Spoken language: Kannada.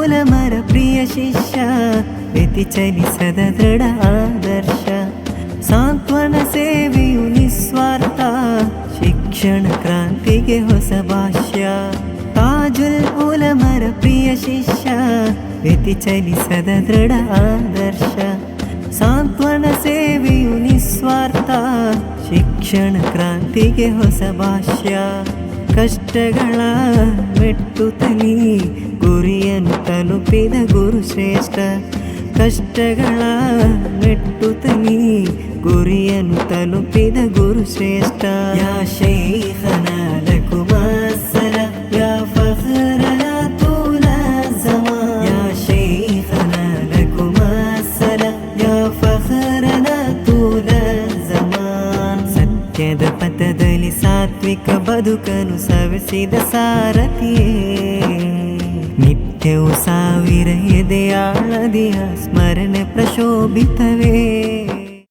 ಉಲಮರ ಪ್ರಿಯ ಶಿಷ್ಯ ವ್ಯತಿಚಲಿಸದ ದೃಢ ಆದರ್ಶ ಸಾಂತ್ವನ ಸೇವೆಯು ನಿಸ್ವಾರ್ಥ ಶಿಕ್ಷಣ ಕ್ರಾಂತಿಗೆ ಹೊಸ ಭಾಷ್ಯ ತಾಜುಲ್ ಉಲಮರ ಪ್ರಿಯ ಶಿಷ್ಯ ವ್ಯತಿಚಲಿಸದ ದೃಢ ಆದರ್ಶ ಸಾಂತ್ವನ ಸೇವೆಯು ನಿಸ್ವಾರ್ಥ ಶಿಕ್ಷಣ ಕ್ರಾಂತಿಗೆ ಹೊಸ ಭಾಷ್ಯ ಕಷ್ಟಗಳ ಮೆಟ್ಟುತ್ತಲೀ ಗುರಿಯನ್ನು ತಲುಪಿದ ಗುರು ಶ್ರೇಷ್ಠ ಕಷ್ಟಗಳ ಮೆಟ್ಟುತ್ತಲೀ ಗುರಿಯನ್ನು ತಲುಪಿದ ಗುರು ಶ್ರೇಷ್ಠ ಯಾ ಶೈಖನಾ ಲಕುಮ ಅಸ್ಸಲಾಮ್ ಯಾ ಫಖ್ರನಾ ತೂಲ ಝಮಾನ್ ಯಾ ಶೈಖನಾ ಲಕುಮ ಅಸ್ಸಲಾಮ್ ಯಾ ಫಖ್ರನಾ ತೂಲ ಝಮಾನ್ ಸತ್ಯದ ಪಥದಲ್ಲಿ ಸಾತ್ವಿಕ ಬದುಕನ್ನು ಸವೆಸಿದ ಸಾರಥಿಯೇ ನಿತ್ಯವೂ ಸಾವಿರ ಎದೆಯಾಳದಿಯ ಸ್ಮರಣೆ ಪ್ರಶೋಭಿತವೇ.